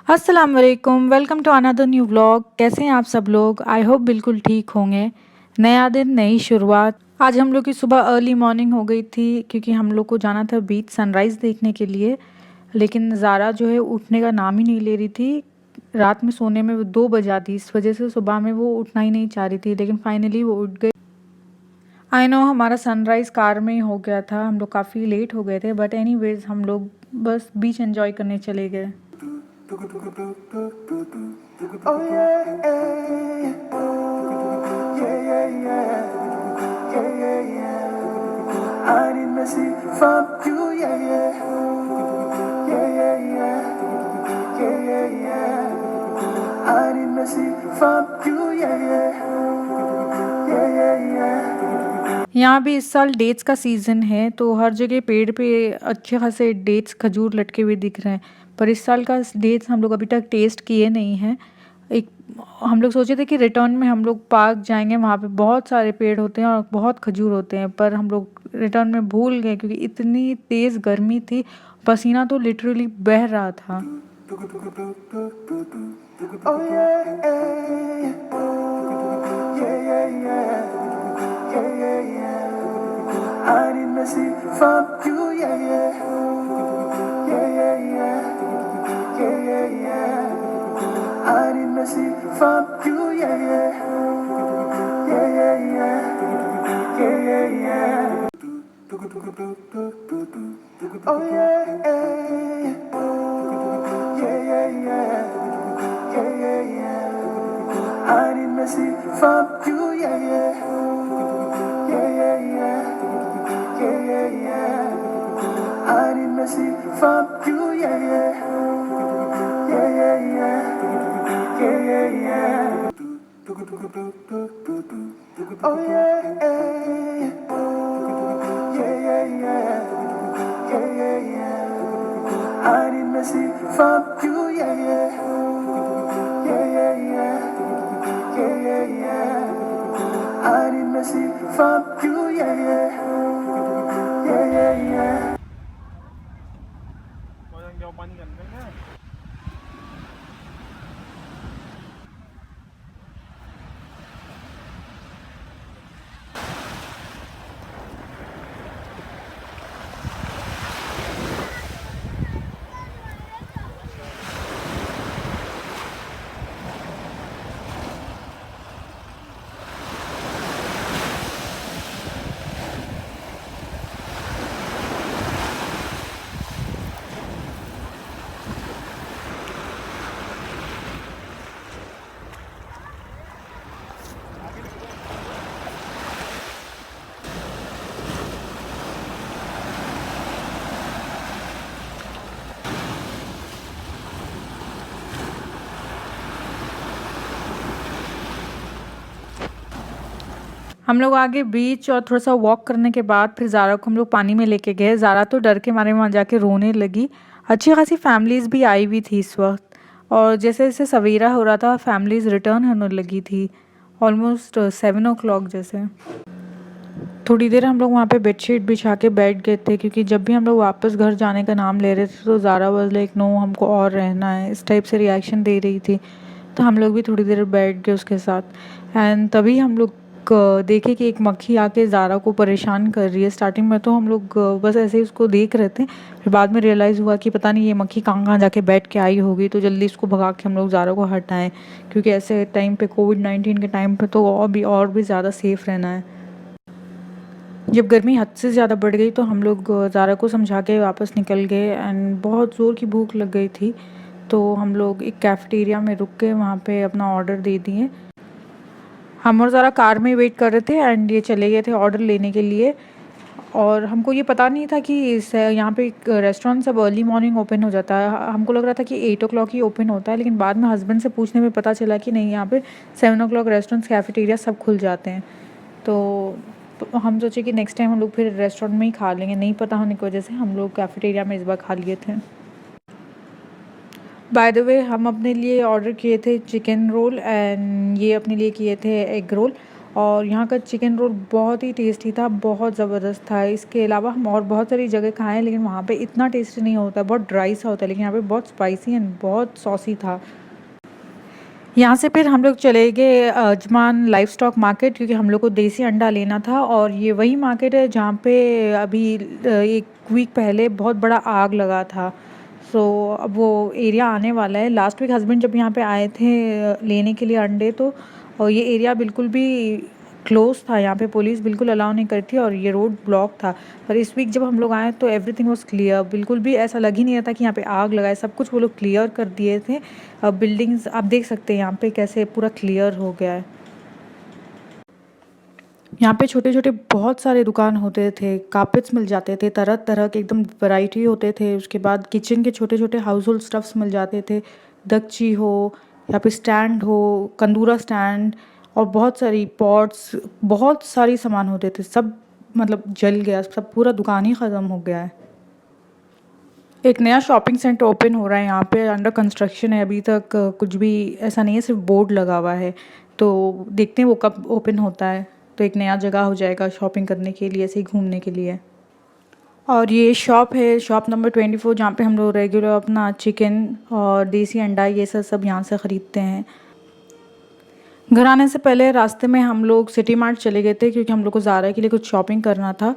अस्सलाम वालेकुम, welcome to another new vlog. कैसे हैं आप सब लोग? आई होप बिल्कुल ठीक होंगे। नया दिन, नई शुरुआत। आज हम लोग की सुबह अर्ली मॉर्निंग हो गई थी क्योंकि हम लोग को जाना था बीच सनराइज़ देखने के लिए। लेकिन ज़ारा जो है उठने का नाम ही नहीं ले रही थी। रात में सोने में वो 2 बजा दी, इस वजह से सुबह में वो उठना ही नहीं चाह रही थी, लेकिन फाइनली वो उठ गई। आई नो हमारा सनराइज़ कार में ही हो गया था, हम लोग काफ़ी लेट हो गए थे, बट एनीवेज हम लोग बस बीच एंजॉय करने चले गए। Oh yeah, yeah, yeah, yeah, yeah, yeah, yeah. I need mercy from you, yeah, yeah, yeah, yeah, yeah, yeah, yeah, yeah. I need mercy from you, yeah, yeah, yeah, yeah, yeah. यहाँ भी इस साल dates का season है, तो हर जगह पेड़ पे अच्छे खासे डेट्स खजूर लटके हुए दिख रहे हैं। पर इस साल का डेट्स हम लोग अभी तक टेस्ट किए नहीं हैं। एक हम लोग सोचे थे कि रिटर्न में हम लोग पार्क जाएंगे, वहाँ पे बहुत सारे पेड़ होते हैं और बहुत खजूर होते हैं, पर हम लोग रिटर्न में भूल गए क्योंकि इतनी तेज़ गर्मी थी, पसीना तो लिटरली बह रहा था। Oh yeah, yeah, yeah, yeah, yeah, yeah, yeah. I need mercy from you, yeah, yeah, yeah, yeah, yeah, yeah, yeah, yeah. I need mercy from you, yeah, yeah, yeah, yeah, yeah, yeah, yeah, yeah. Oh yeah, yeah, yeah, yeah, yeah, yeah, yeah. I need mercy from you, yeah, yeah, yeah, yeah, yeah, yeah, yeah, yeah. I need mercy from you, yeah, yeah, yeah, yeah, yeah, yeah, yeah, yeah. Oh yeah, yeah, yeah, yeah, yeah, yeah, yeah. I need mercy from you, yeah, yeah, yeah, yeah, yeah, yeah, yeah, yeah. I need mercy from you, yeah, yeah, yeah, yeah, yeah. हम लोग आगे बीच और थोड़ा सा walk करने के बाद फिर ज़ारा को हम लोग पानी में लेके गए। ज़ारा तो डर के मारे वहाँ जाके रोने लगी। अच्छी खासी फैमिलीज़ भी आई हुई थी इस वक्त, और जैसे जैसे सवेरा हो रहा था फैमिलीज़ रिटर्न होने लगी थी, ऑलमोस्ट 7 o'clock जैसे। थोड़ी देर हम लोग वहाँ पे बेडशीट बिछा के बैठ गए थे क्योंकि जब भी हम लोग वापस घर जाने का नाम ले रहे थे तो ज़ारा वाज लाइक नो हमको और रहना है, इस टाइप से रिएक्शन दे रही थी। तो हम लोग भी थोड़ी देर बैठ गए उसके साथ। एंड तभी हम लोग देखे कि एक मक्खी आके ज़ारा को परेशान कर रही है। स्टार्टिंग में तो हम लोग बस ऐसे ही उसको देख रहे थे, फिर बाद में रियलाइज़ हुआ कि पता नहीं ये मक्खी कहाँ कहाँ जाके बैठ के आई होगी, तो जल्दी इसको भगा के हम लोग ज़ारा को हटाएं क्योंकि ऐसे टाइम पे कोविड-19 के टाइम पे तो और भी ज़्यादा सेफ़ रहना है। जब गर्मी हद से ज़्यादा बढ़ गई तो हम लोग ज़ारा को समझा के वापस निकल गए एंड बहुत ज़ोर की भूख लग गई थी, तो हम लोग एक कैफ़ेटेरिया में रुक के वहाँ पे अपना ऑर्डर दे दिए। हम और ज़ारा कार में वेट कर रहे थे एंड ये चले गए थे ऑर्डर लेने के लिए, और हमको ये पता नहीं था कि इस यहाँ पे रेस्टोरेंट सब अर्ली मॉर्निंग ओपन हो जाता है। हमको लग रहा था कि 8 o'clock ही ओपन होता है, लेकिन बाद में हस्बैंड से पूछने में पता चला कि नहीं, यहाँ पे 7 o'clock रेस्टोरेंट्स कैफ़ेटेरिया सब खुल जाते हैं। तो हम सोचे कि नेक्स्ट टाइम हम लोग फिर रेस्टोरेंट में ही खा लेंगे, नहीं पता होने की वजह से हम लोग कैफ़ेटेरिया में इस बार खा लिए थे। बाय द वे हम अपने लिए ऑर्डर किए थे चिकन रोल एंड ये अपने लिए किए थे एग रोल, और यहाँ का चिकन रोल बहुत ही टेस्टी था, बहुत ज़बरदस्त था। इसके अलावा हम और बहुत सारी जगह खाए हैं, लेकिन वहाँ पे इतना टेस्टी नहीं होता, बहुत ड्राई सा होता है, लेकिन यहाँ पे बहुत स्पाइसी एंड बहुत सॉसी था। यहाँ से फिर हम लोग चले गए अजमान लाइव स्टॉक मार्केट, क्योंकि हम लोग को देसी अंडा लेना था। और ये वही मार्केट है जहाँ पे अभी एक वीक पहले बहुत बड़ा आग लगा था। सो अब वो एरिया आने वाला है। लास्ट वीक हस्बैंड जब यहाँ पे आए थे लेने के लिए अंडे, तो और ये एरिया बिल्कुल भी क्लोज था, यहाँ पे पुलिस बिल्कुल अलाउ नहीं करती थी और ये रोड ब्लॉक था। पर इस वीक जब हम लोग आए तो एवरीथिंग वाज क्लियर, बिल्कुल भी ऐसा लग ही नहीं रहा था कि यहाँ पे आग लगा है। सब कुछ वो लोग क्लियर कर दिए थे। बिल्डिंग्स आप देख सकते हैं यहाँ पे कैसे पूरा क्लियर हो गया है। यहाँ पे छोटे छोटे बहुत सारे दुकान होते थे, कार्पेट्स मिल जाते थे, तरह तरह के एकदम वैरायटी होते थे। उसके बाद किचन के छोटे छोटे हाउस होल्ड स्टफ्स मिल जाते थे, दक्षी हो या फिर स्टैंड हो, कंदूरा स्टैंड, और बहुत सारी पॉट्स, बहुत सारी सामान होते थे। सब मतलब जल गया, सब पूरा दुकान ही ख़त्म हो गया है। एक नया शॉपिंग सेंटर ओपन हो रहा है यहाँ पे, अंडर कंस्ट्रक्शन है। अभी तक कुछ भी ऐसा नहीं है, सिर्फ बोर्ड लगा हुआ है। तो देखते हैं वो कब ओपन होता है। तो एक नया जगह हो जाएगा शॉपिंग करने के लिए, ऐसे ही घूमने के लिए। और ये शॉप है, शॉप नंबर 24, जहाँ पे हम लोग रेगुलर अपना चिकन और देसी अंडा ये सब यहाँ से ख़रीदते हैं। घर आने से पहले रास्ते में हम लोग सिटी मार्ट चले गए थे, क्योंकि हम लोग को ज़ारा के लिए कुछ शॉपिंग करना था।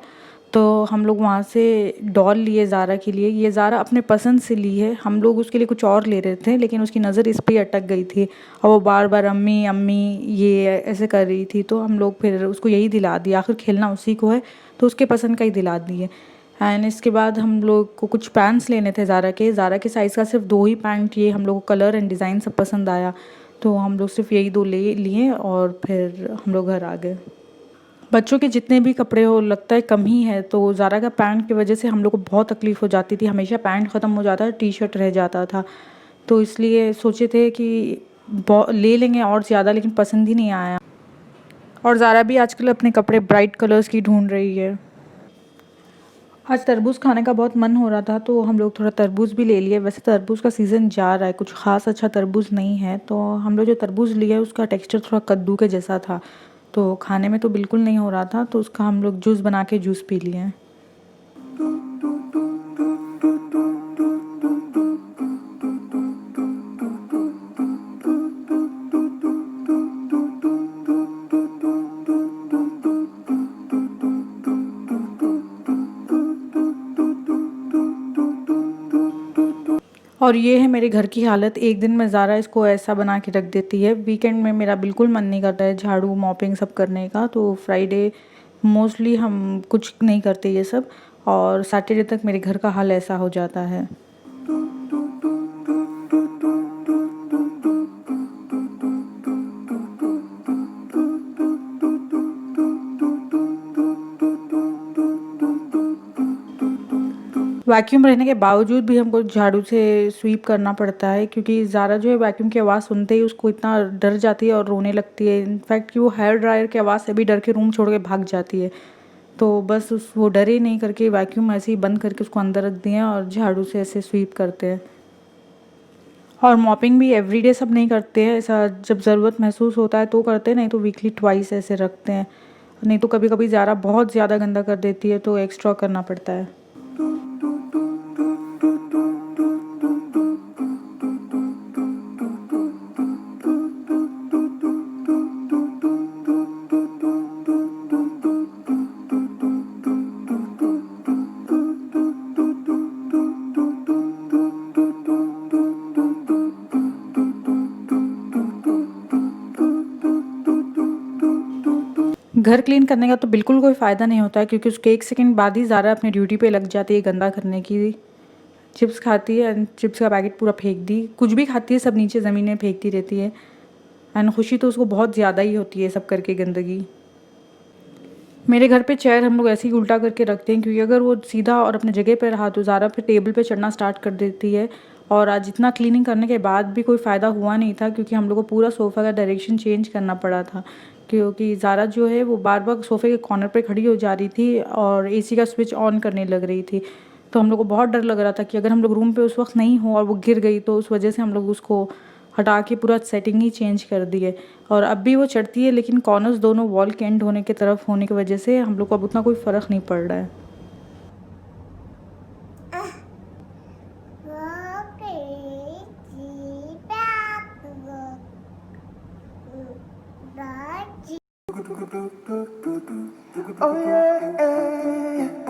तो हम लोग वहाँ से डॉल लिए ज़ारा के लिए। ये ज़ारा अपने पसंद से ली है, हम लोग उसके लिए कुछ और ले रहे थे, लेकिन उसकी नज़र इस पे ही अटक गई थी और वो बार बार अम्मी अम्मी ये ऐसे कर रही थी। तो हम लोग फिर उसको यही दिला दिया, आखिर खेलना उसी को है, तो उसके पसंद का ही दिला दिए। एंड इसके बाद हम लोग को कुछ पैंट्स लेने थे ज़ारा के साइज़ का सिर्फ 2 ही पैंट, ये हम लोग को कलर एंड डिज़ाइन सब पसंद आया, तो हम लोग सिर्फ यही 2 ले लिए और फिर हम लोग घर आ गए। बच्चों के जितने भी कपड़े हो लगता है कम ही है, तो ज़ारा का पैंट की वजह से हम लोग को बहुत तकलीफ़ हो जाती थी। हमेशा पैंट ख़त्म हो जाता था, टी शर्ट रह जाता था। तो इसलिए सोचे थे कि ले लेंगे और ज़्यादा, लेकिन पसंद ही नहीं आया। और ज़ारा भी आजकल अपने कपड़े ब्राइट कलर्स की ढूंढ रही है। आज तरबूज खाने का बहुत मन हो रहा था, तो हम लोग थोड़ा तरबूज भी ले लिए। वैसे तरबूज का सीज़न जा रहा है, कुछ ख़ास अच्छा तरबूज नहीं है। तो हम लोग जो तरबूज लिए उसका टेक्सचर थोड़ा कद्दू के जैसा था, तो खाने में तो बिल्कुल नहीं हो रहा था। तो उसका हम लोग जूस बना के जूस पी लिए। और ये है मेरे घर की हालत। एक दिन में ज़ारा इसको ऐसा बना के रख देती है। वीकेंड में मेरा बिल्कुल मन नहीं करता है झाड़ू मॉपिंग सब करने का, तो फ्राइडे मोस्टली हम कुछ नहीं करते ये सब, और सैटरडे तक मेरे घर का हाल ऐसा हो जाता है। वैक्यूम रहने के बावजूद भी हमको झाड़ू से स्वीप करना पड़ता है, क्योंकि ज़ारा जो है वैक्यूम की आवाज़ सुनते ही उसको इतना डर जाती है और रोने लगती है। इनफैक्ट कि वो हेयर ड्रायर की आवाज़ से भी डर के रूम छोड़ के भाग जाती है। तो बस वो डरे नहीं करके वैक्यूम ऐसे ही बंद करके उसको अंदर रख दिए और झाड़ू से ऐसे स्वीप करते हैं। और मॉपिंग भी एवरीडे सब नहीं करते हैं, ऐसा जब ज़रूरत महसूस होता है तो करते हैं, नहीं तो वीकली ट्वाइस ऐसे रखते हैं। नहीं तो कभी कभी ज़ारा बहुत ज़्यादा गंदा कर देती है, तो एक्स्ट्रा करना पड़ता है। घर क्लीन करने का तो बिल्कुल कोई फ़ायदा नहीं होता है, क्योंकि उसके 1 सेकंड बाद ही ज़ारा अपनी ड्यूटी पे लग जाती है गंदा करने की। चिप्स खाती है एंड चिप्स का पैकेट पूरा फेंक दी, कुछ भी खाती है सब नीचे ज़मीन में फेंकती रहती है। एंड खुशी तो उसको बहुत ज़्यादा ही होती है सब करके गंदगी। मेरे घर पे चेयर हम लोग ऐसे ही उल्टा करके रखते हैं, क्योंकि अगर वो सीधा और अपने जगह पे रहा तो ज़ारा फिर टेबल पे चढ़ना स्टार्ट कर देती है। और आज इतना क्लीनिंग करने के बाद भी कोई फ़ायदा हुआ नहीं था, क्योंकि हम लोग को पूरा सोफ़ा का डायरेक्शन चेंज करना पड़ा था, क्योंकि ज़ारा जो है वो बार बार सोफ़े के कॉर्नर पे खड़ी हो जा रही थी और एसी का स्विच ऑन करने लग रही थी। तो हम लोग को बहुत डर लग रहा था कि अगर हम लोग रूम पे उस वक्त नहीं हो और वो गिर गई तो उस वजह से हम लोग उसको हटा के पूरा सेटिंग ही चेंज कर दी है। और अब भी वो चढ़ती है, लेकिन कॉर्नर्स दोनों वॉल के एंड होने की तरफ होने की वजह से हम लोग को अब उतना कोई फ़र्क नहीं पड़ रहा है। Oh yeah,